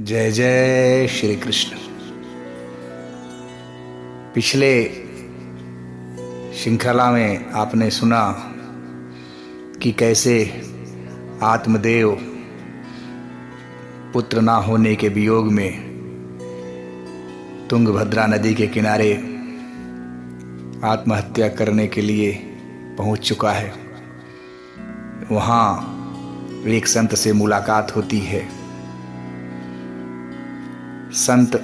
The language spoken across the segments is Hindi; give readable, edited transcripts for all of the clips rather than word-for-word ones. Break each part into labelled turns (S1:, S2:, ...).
S1: जय जय श्री कृष्ण। पिछले श्रृंखला में आपने सुना कि कैसे आत्मदेव पुत्र ना होने के वियोग में तुंगभद्रा नदी के किनारे आत्महत्या करने के लिए पहुंच चुका है। वहाँ एक संत से मुलाकात होती है। संत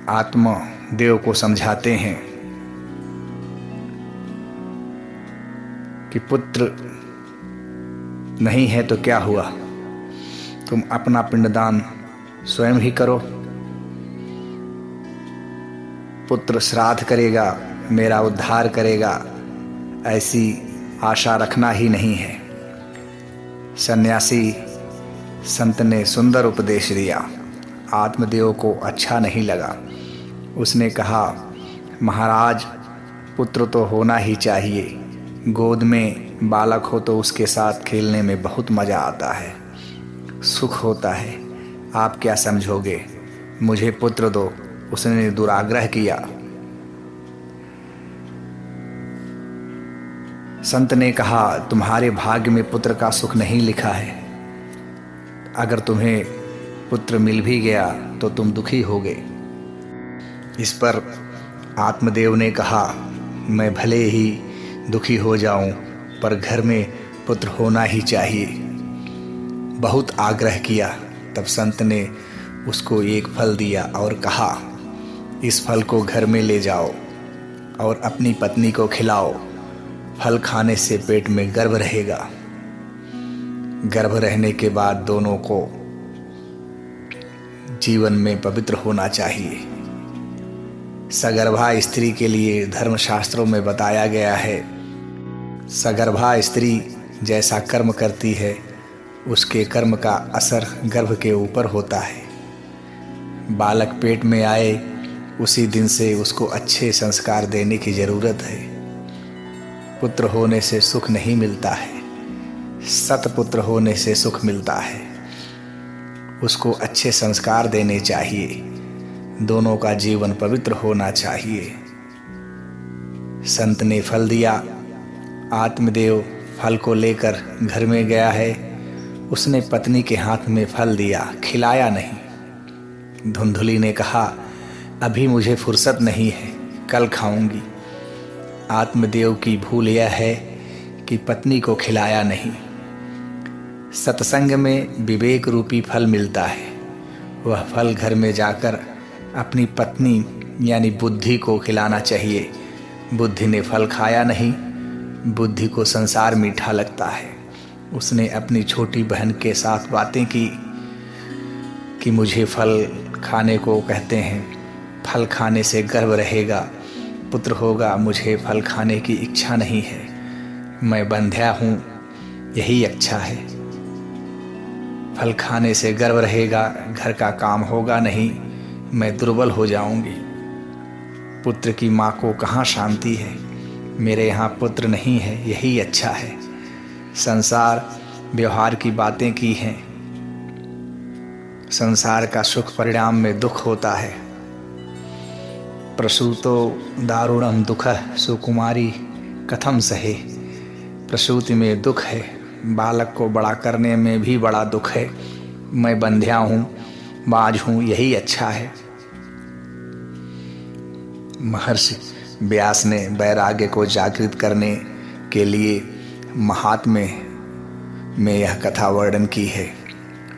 S1: आत्मदेव को समझाते हैं कि पुत्र नहीं है तो क्या हुआ, तुम अपना पिंडदान स्वयं ही करो। पुत्र श्राद्ध करेगा, मेरा उद्धार करेगा, ऐसी आशा रखना ही नहीं है। सन्यासी संत ने सुंदर उपदेश दिया। आत्मदेव को अच्छा नहीं लगा। उसने कहा, महाराज, पुत्र तो होना ही चाहिए। गोद में बालक हो तो उसके साथ खेलने में बहुत मज़ा आता है, सुख होता है। आप क्या समझोगे? मुझे पुत्र दो। उसने दुराग्रह किया। संत ने कहा, तुम्हारे भाग्य में पुत्र का सुख नहीं लिखा है। अगर तुम्हें पुत्र मिल भी गया तो तुम दुखी होगे। इस पर आत्मदेव ने कहा, मैं भले ही दुखी हो जाऊं, पर घर में पुत्र होना ही चाहिए। बहुत आग्रह किया। तब संत ने उसको एक फल दिया और कहा, इस फल को घर में ले जाओ और अपनी पत्नी को खिलाओ। फल खाने से पेट में गर्भ रहेगा। गर्भ रहने के बाद दोनों को जीवन में पवित्र होना चाहिए। सगर्भा स्त्री के लिए धर्मशास्त्रों में बताया गया है, सगर्भा स्त्री जैसा कर्म करती है उसके कर्म का असर गर्भ के ऊपर होता है। बालक पेट में आए उसी दिन से उसको अच्छे संस्कार देने की ज़रूरत है। पुत्र होने से सुख नहीं मिलता है, सतपुत्र होने से सुख मिलता है। उसको अच्छे संस्कार देने चाहिए। दोनों का जीवन पवित्र होना चाहिए। संत ने फल दिया। आत्मदेव फल को लेकर घर में गया है। उसने पत्नी के हाथ में फल दिया, खिलाया नहीं। धुंधुली ने कहा, अभी मुझे फुर्सत नहीं है, कल खाऊंगी। आत्मदेव की भूल यह है कि पत्नी को खिलाया नहीं। सत्संग में विवेक रूपी फल मिलता है। वह फल घर में जाकर अपनी पत्नी यानी बुद्धि को खिलाना चाहिए। बुद्धि ने फल खाया नहीं। बुद्धि को संसार मीठा लगता है। उसने अपनी छोटी बहन के साथ बातें की कि मुझे फल खाने को कहते हैं, फल खाने से गर्भ रहेगा, पुत्र होगा। मुझे फल खाने की इच्छा नहीं है। मैं बंध्या हूँ, यही अच्छा है। फल खाने से गर्भ रहेगा, घर का काम होगा नहीं, मैं दुर्बल हो जाऊंगी। पुत्र की माँ को कहाँ शांति है। मेरे यहाँ पुत्र नहीं है, यही अच्छा है। संसार व्यवहार की बातें की हैं। संसार का सुख परिणाम में दुख होता है। प्रसूतो दारुणम दुखः सुकुमारी कथम सहे। प्रसूति में दुख है, बालक को बड़ा करने में भी बड़ा दुख है। मैं बंध्या हूँ, बाज हूँ, यही अच्छा है। महर्षि व्यास ने वैराग्य को जागृत करने के लिए महात्म्य में यह कथा वर्णन की है।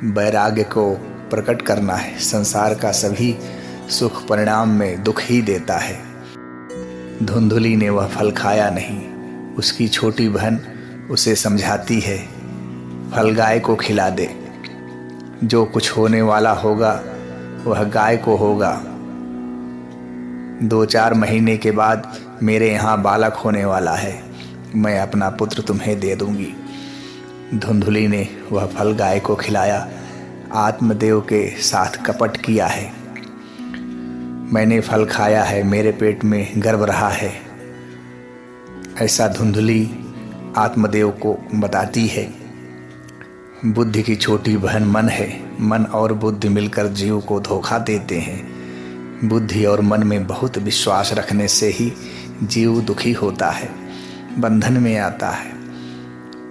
S1: वैराग्य को प्रकट करना है। संसार का सभी सुख परिणाम में दुख ही देता है। धुंधुली ने वह फल खाया नहीं। उसकी छोटी बहन उसे समझाती है, फल गाय को खिला दे। जो कुछ होने वाला होगा वह गाय को होगा। 2-4 महीने के बाद मेरे यहाँ बालक होने वाला है। मैं अपना पुत्र तुम्हें दे दूंगी। धुंधुली ने वह फल गाय को खिलाया। आत्मदेव के साथ कपट किया है। मैंने फल खाया है, मेरे पेट में गर्भ रहा है, ऐसा धुंधुली आत्मदेव को बताती है। बुद्धि की छोटी बहन मन है। मन और बुद्धि मिलकर जीव को धोखा देते हैं। बुद्धि और मन में बहुत विश्वास रखने से ही जीव दुखी होता है, बंधन में आता है।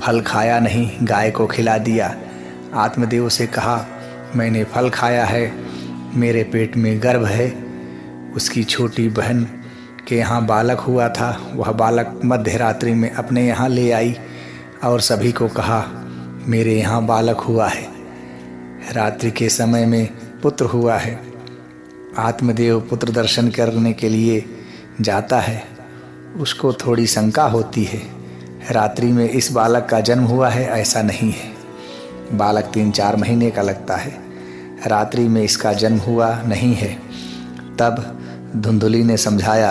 S1: फल खाया नहीं, गाय को खिला दिया। आत्मदेव से कहा, मैंने फल खाया है, मेरे पेट में गर्भ है। उसकी छोटी बहन के यहाँ बालक हुआ था। वह बालक मध्य रात्रि में अपने यहाँ ले आई और सभी को कहा, मेरे यहाँ बालक हुआ है। रात्रि के समय में पुत्र हुआ है। आत्मदेव पुत्र दर्शन करने के लिए जाता है। उसको थोड़ी शंका होती है, रात्रि में इस बालक का जन्म हुआ है, ऐसा नहीं है। बालक 3-4 महीने का लगता है। रात्रि में इसका जन्म हुआ नहीं है। तब धुंधुली ने समझाया,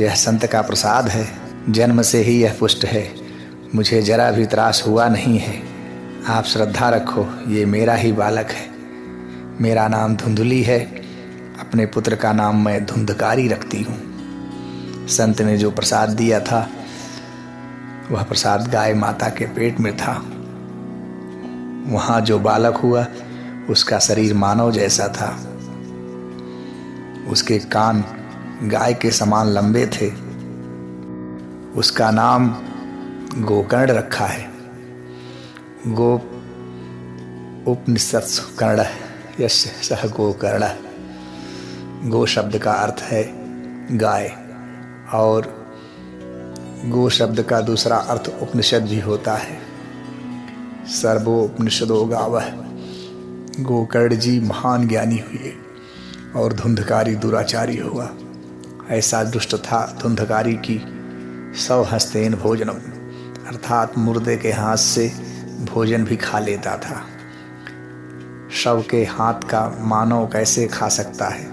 S1: यह संत का प्रसाद है, जन्म से ही यह पुष्ट है, मुझे जरा भी त्रास हुआ नहीं है। आप श्रद्धा रखो, ये मेरा ही बालक है। मेरा नाम धुंधुली है, अपने पुत्र का नाम मैं धुंधकारी रखती हूँ। संत ने जो प्रसाद दिया था वह प्रसाद गाय माता के पेट में था। वहाँ जो बालक हुआ उसका शरीर मानव जैसा था। उसके कान गाय के समान लंबे थे। उसका नाम गोकर्ण रखा है। गो उपनिषत्सु कर्ण यस्य सह गोकर्ण। गो शब्द का अर्थ है गाय, और गो शब्द का दूसरा अर्थ उपनिषद भी होता है। सर्वो उपनिषदो गावः। गोकर्ण जी महान ज्ञानी हुए और धुंधकारी दुराचारी हुआ। ऐसा दुष्ट था धुंधकारी की 100 हस्तेन भोजनम, अर्थात मुर्दे के हाथ से भोजन भी खा लेता था। शव के हाथ का मानव कैसे खा सकता है?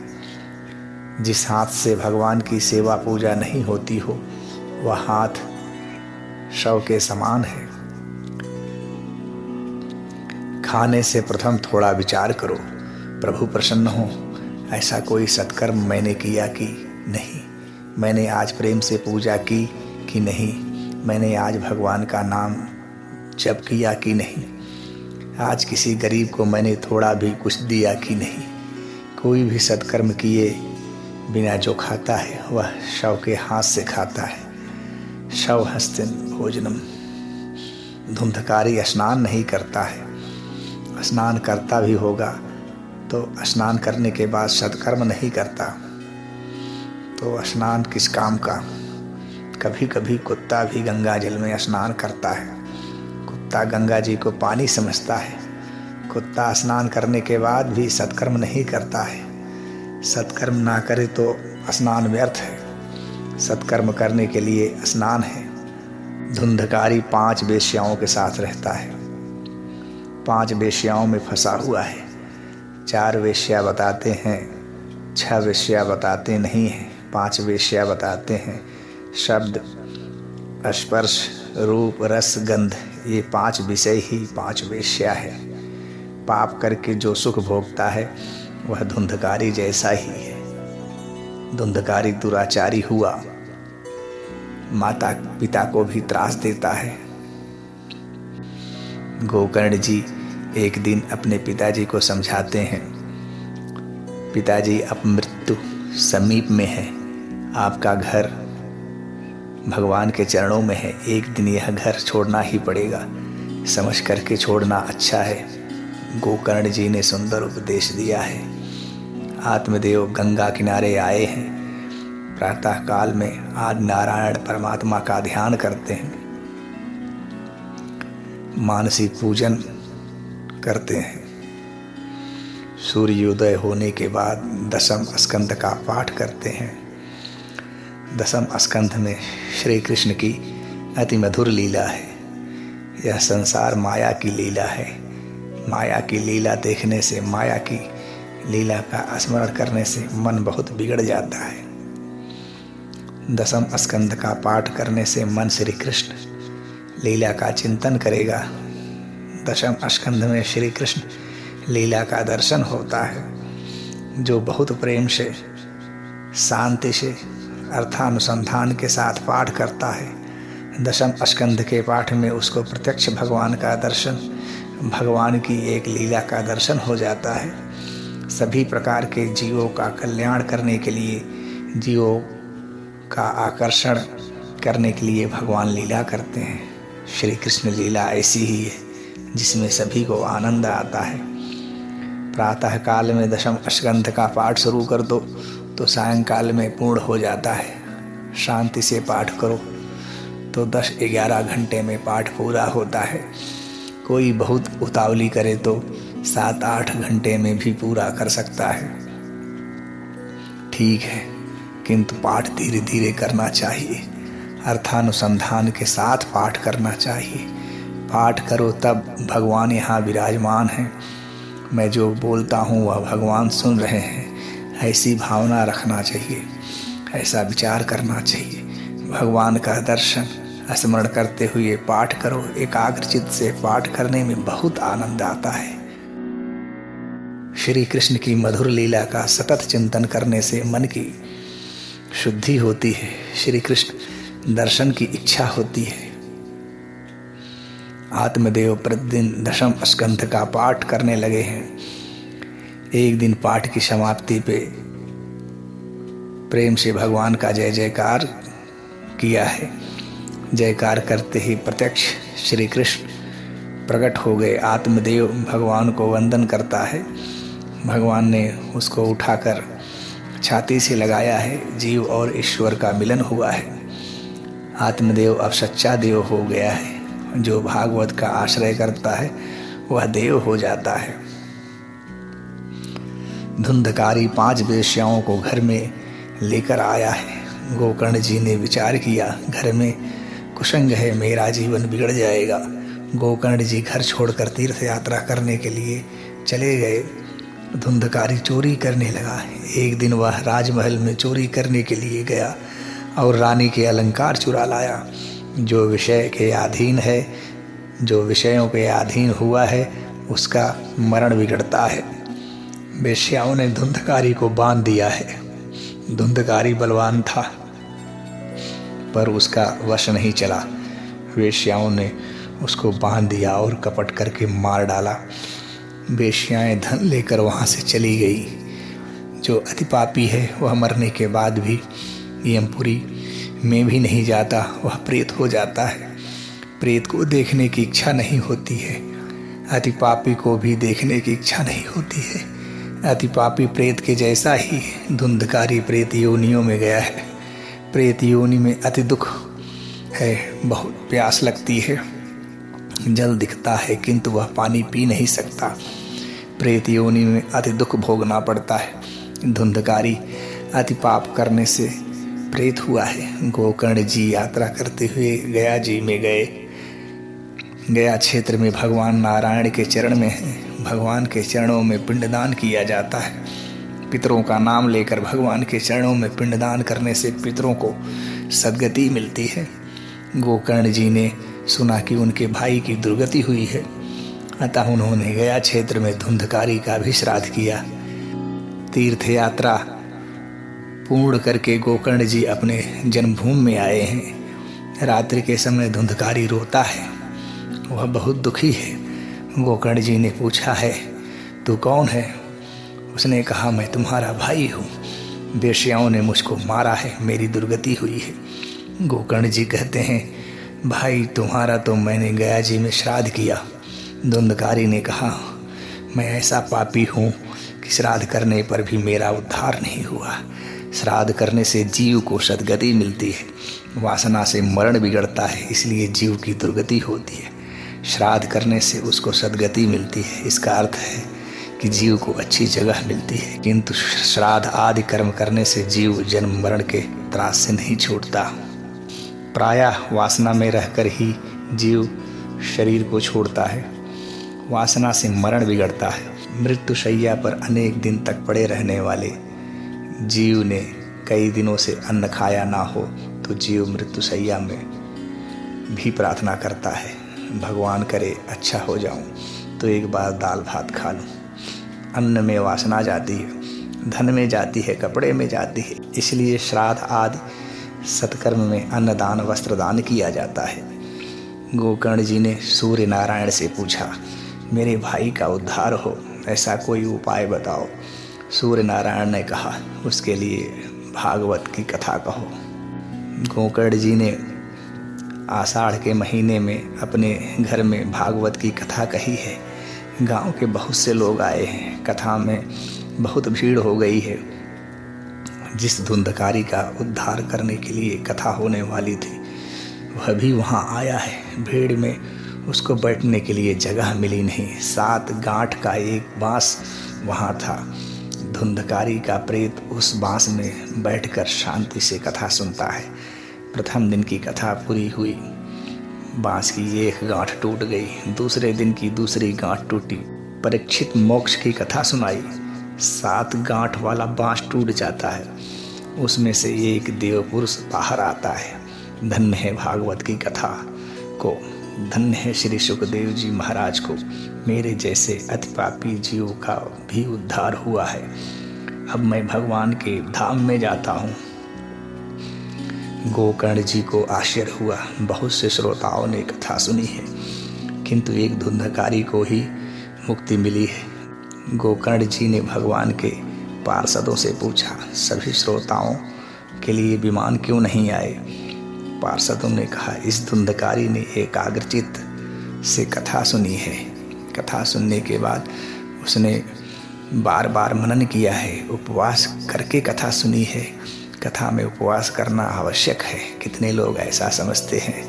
S1: जिस हाथ से भगवान की सेवा पूजा नहीं होती हो वह हाथ शव के समान है। खाने से प्रथम थोड़ा विचार करो, प्रभु प्रसन्न हो, ऐसा कोई सत्कर्म मैंने किया कि नहीं? मैंने आज प्रेम से पूजा की कि नहीं? मैंने आज भगवान का नाम जप किया कि नहीं? आज किसी गरीब को मैंने थोड़ा भी कुछ दिया कि नहीं? कोई भी सत्कर्म किए बिना जो खाता है वह शव के हाथ से खाता है। शव हस्तिन भोजनम। धुंधकारी स्नान नहीं करता है। स्नान करता भी होगा तो स्नान करने के बाद सत्कर्म नहीं करता, तो स्नान किस काम का? कभी कभी कुत्ता भी गंगा जल में स्नान करता है। कुत्ता गंगा जी को पानी समझता है। कुत्ता स्नान करने के बाद भी सत्कर्म नहीं करता है। सत्कर्म ना करे तो स्नान व्यर्थ है। सत्कर्म करने के लिए स्नान है। धुंधकारी 5 वेश्याओं के साथ रहता है। 5 वेश्याओं में फंसा हुआ है। 4 वेश्या बताते हैं, 6 वेश्या बताते नहीं हैं, 5 वेश्या बताते हैं। शब्द, स्पर्श, रूप, रस, गंध, ये 5 विषय ही 5 वेश्या है। पाप करके जो सुख भोगता है वह धुंधकारी जैसा ही है। धुंधकारी दुराचारी हुआ, माता पिता को भी त्रास देता है। गोकर्ण जी एक दिन अपने पिताजी को समझाते हैं, पिताजी अब मृत्यु समीप में है, आपका घर भगवान के चरणों में है, एक दिन यह घर छोड़ना ही पड़ेगा, समझ करके छोड़ना अच्छा है। गोकर्ण जी ने सुंदर उपदेश दिया है। आत्मदेव गंगा किनारे आए हैं। प्रातः काल में आदि नारायण परमात्मा का ध्यान करते हैं, मानसिक पूजन करते हैं। सूर्योदय होने के बाद 10वें स्कंद का पाठ करते हैं। 10वें स्कंद में श्री कृष्ण की अति मधुर लीला है। यह संसार माया की लीला है। माया की लीला देखने से, माया की लीला का स्मरण करने से मन बहुत बिगड़ जाता है। 10वें स्कंद का पाठ करने से मन श्री कृष्ण लीला का चिंतन करेगा। 10वें स्कंद में श्री कृष्ण लीला का दर्शन होता है। जो बहुत प्रेम से, शांति से, अर्थानुसंधान के साथ पाठ करता है, दशम स्कंध के पाठ में उसको प्रत्यक्ष भगवान का दर्शन, भगवान की एक लीला का दर्शन हो जाता है। सभी प्रकार के जीवों का कल्याण करने के लिए, जीवों का आकर्षण करने के लिए भगवान लीला करते हैं। श्री कृष्ण लीला ऐसी ही है जिसमें सभी को आनंद आता है। प्रातः काल में दशम स्कंध का पाठ शुरू कर दो तो सायंकाल में पूर्ण हो जाता है। शांति से पाठ करो तो 10-11 घंटे में पाठ पूरा होता है। कोई बहुत उतावली करे तो 7-8 घंटे में भी पूरा कर सकता है। ठीक है, किंतु पाठ धीरे धीरे करना चाहिए, अर्थानुसंधान के साथ पाठ करना चाहिए। पाठ करो तब भगवान यहाँ विराजमान हैं, मैं जो बोलता हूँ वह भगवान सुन रहे हैं, ऐसी भावना रखना चाहिए, ऐसा विचार करना चाहिए। भगवान का दर्शन स्मरण करते हुए पाठ करो। एकाग्रचित से पाठ करने में बहुत आनंद आता है। श्री कृष्ण की मधुर लीला का सतत चिंतन करने से मन की शुद्धि होती है, श्री कृष्ण दर्शन की इच्छा होती है। आत्मदेव प्रतिदिन दशम स्कंध का पाठ करने लगे हैं। एक दिन पाठ की समाप्ति पे प्रेम से भगवान का जय जयकार किया है। जयकार करते ही प्रत्यक्ष श्री कृष्ण प्रकट हो गए। आत्मदेव भगवान को वंदन करता है। भगवान ने उसको उठाकर छाती से लगाया है। जीव और ईश्वर का मिलन हुआ है। आत्मदेव अब सच्चा देव हो गया है। जो भागवत का आश्रय करता है वह देव हो जाता है। धुंधकारी 5 वेश्याओं को घर में लेकर आया है। गोकर्ण जी ने विचार किया, घर में कुसंग है, मेरा जीवन बिगड़ जाएगा। गोकर्ण जी घर छोड़कर तीर्थ यात्रा करने के लिए चले गए। धुंधकारी चोरी करने लगा। एक दिन वह राजमहल में चोरी करने के लिए गया और रानी के अलंकार चुरा लाया। जो विषय के अधीन है, जो विषयों के अधीन हुआ है, उसका मरण बिगड़ता है। वेश्याओं ने धुंधकारी को बांध दिया है। धुंधकारी बलवान था पर उसका वश नहीं चला। वेश्याओं ने उसको बांध दिया और कपट करके मार डाला। वेश्याएं धन लेकर वहाँ से चली गई। जो अति पापी है वह मरने के बाद भी यमपुरी में भी नहीं जाता, वह प्रेत हो जाता है। प्रेत को देखने की इच्छा नहीं होती है। अति पापी को भी देखने की इच्छा नहीं होती है। अति पापी प्रेत के जैसा ही धुंधकारी प्रेत योनियों में गया है। प्रेत योनि में अति दुख है, बहुत प्यास लगती है, जल दिखता है किंतु वह पानी पी नहीं सकता। प्रेत योनि में अति दुख भोगना पड़ता है। धुंधकारी अति पाप करने से प्रेत हुआ है। गोकर्ण जी यात्रा करते हुए गया जी में गए। गया क्षेत्र में भगवान नारायण के चरण में है। भगवान के चरणों में पिंडदान किया जाता है। पितरों का नाम लेकर भगवान के चरणों में पिंडदान करने से पितरों को सद्गति मिलती है। गोकर्ण जी ने सुना कि उनके भाई की दुर्गति हुई है, अतः उन्होंने गया क्षेत्र में धुंधकारी का भी श्राद्ध किया। तीर्थ यात्रा पूर्ण करके गोकर्ण जी अपने जन्मभूमि में आए हैं। रात्रि के समय धुंधकारी रोता है, वह बहुत दुखी है। गोकर्ण जी ने पूछा है, तू कौन है? उसने कहा, मैं तुम्हारा भाई हूँ। वेश्याओं ने मुझको मारा है, मेरी दुर्गति हुई है। गोकर्ण जी कहते हैं, भाई तुम्हारा तो मैंने गया जी में श्राद्ध किया। धुंधकारी ने कहा, मैं ऐसा पापी हूँ कि श्राद्ध करने पर भी मेरा उद्धार नहीं हुआ। श्राद्ध करने से जीव को सद्गति मिलती है, वासना से मरण बिगड़ता है, इसलिए जीव की दुर्गति होती है। श्राद्ध करने से उसको सद्गति मिलती है। इसका अर्थ है कि जीव को अच्छी जगह मिलती है, किंतु श्राद्ध आदि कर्म करने से जीव जन्म मरण के त्रास से नहीं छूटता। प्रायः वासना में रहकर ही जीव शरीर को छोड़ता है। वासना से मरण बिगड़ता है। मृत्यु शैया पर अनेक दिन तक पड़े रहने वाले जीव ने कई दिनों से अन्न खाया ना हो तो जीव मृत्यु शैया में भी प्रार्थना करता है, भगवान करे अच्छा हो जाऊं तो एक बार दाल भात खा लूं। अन्न में वासना जाती है, धन में जाती है, कपड़े में जाती है, इसलिए श्राद्ध आदि सत्कर्म में अन्नदान वस्त्रदान किया जाता है। गोकर्ण जी ने सूर्य नारायण से पूछा, मेरे भाई का उद्धार हो ऐसा कोई उपाय बताओ। सूर्य नारायण ने कहा, उसके लिए भागवत की कथा कहो। गोकर्ण जी ने आषाढ़ के महीने में अपने घर में भागवत की कथा कही है। गांव के बहुत से लोग आए हैं। कथा में बहुत भीड़ हो गई है। जिस धुंधकारी का उद्धार करने के लिए कथा होने वाली थी वह भी वहां आया है। भीड़ में उसको बैठने के लिए जगह मिली नहीं। 7 गांठ का एक बांस वहां था। धुंधकारी का प्रेत उस बांस में बैठकर शांति से कथा सुनता है। प्रथम दिन की कथा पूरी हुई, बांस की एक गांठ टूट गई। दूसरे दिन की दूसरी गांठ टूटी। परीक्षित मोक्ष की कथा सुनाई। 7 गांठ वाला बांस टूट जाता है। उसमें से एक देव पुरुष बाहर आता है। धन्य है भागवत की कथा को, धन्य है श्री सुखदेव जी महाराज को। मेरे जैसे अति पापी जीव का भी उद्धार हुआ है। अब मैं भगवान के धाम में जाता हूँ। गोकर्ण जी को आश्चर्य हुआ। बहुत से श्रोताओं ने कथा सुनी है, किंतु एक धुंधकारी को ही मुक्ति मिली है। गोकर्ण जी ने भगवान के पार्षदों से पूछा, सभी श्रोताओं के लिए विमान क्यों नहीं आए? पार्षदों ने कहा, इस धुंधकारी ने एकाग्रचित्त से कथा सुनी है। कथा सुनने के बाद उसने बार बार मनन किया है, उपवास करके कथा सुनी है। कथा में उपवास करना आवश्यक है। कितने लोग ऐसा समझते हैं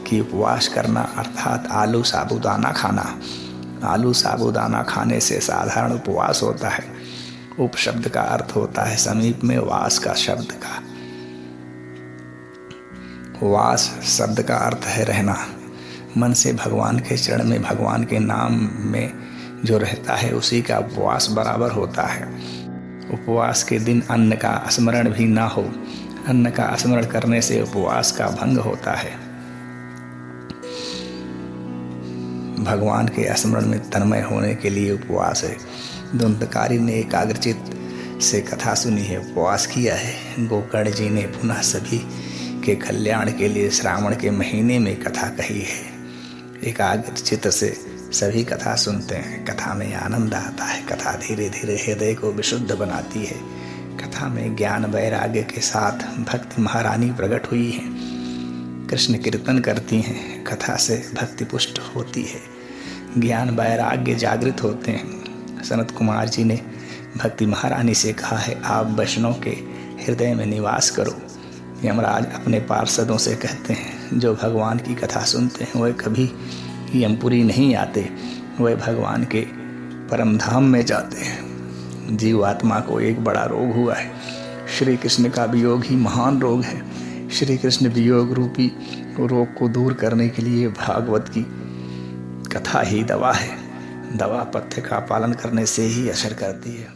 S1: कि उपवास करना अर्थात आलू साबूदाना खाना। आलू साबूदाना खाने से साधारण उपवास होता है। उप शब्द का अर्थ होता है समीप में, वास का शब्द का। वास शब्द का अर्थ है रहना। मन से भगवान के चरण में, भगवान के नाम में जो रहता है उसी का उपवास बराबर होता है। उपवास के दिन अन्न का स्मरण भी ना हो। अन्न का स्मरण करने से उपवास का भंग होता है। भगवान के स्मरण में तन्मय होने के लिए उपवास है। धुंधकारी ने एकाग्रचित्त से कथा सुनी है, उपवास किया है। गोकर्ण जी ने पुनः सभी के कल्याण के लिए श्रावण के महीने में कथा कही है। एकाग्रचित्त से सभी कथा सुनते हैं। कथा में आनंद आता है। कथा धीरे धीरे हृदय को विशुद्ध बनाती है। कथा में ज्ञान वैराग्य के साथ भक्ति महारानी प्रकट हुई है। कृष्ण कीर्तन करती हैं। कथा से भक्ति पुष्ट होती है। ज्ञान वैराग्य जागृत होते हैं। सनत कुमार जी ने भक्ति महारानी से कहा है, आप वैष्णव के हृदय में निवास करो। यमराज अपने पार्षदों से कहते हैं, जो भगवान की कथा सुनते हैं वह कभी यमपुरी नहीं आते, वह भगवान के परम धाम में जाते हैं। जीवात्मा को एक बड़ा रोग हुआ है। श्री कृष्ण का वियोग ही महान रोग है। श्री कृष्ण वियोग रूपी रोग को दूर करने के लिए भागवत की कथा ही दवा है। दवा पथ्य का पालन करने से ही असर करती है।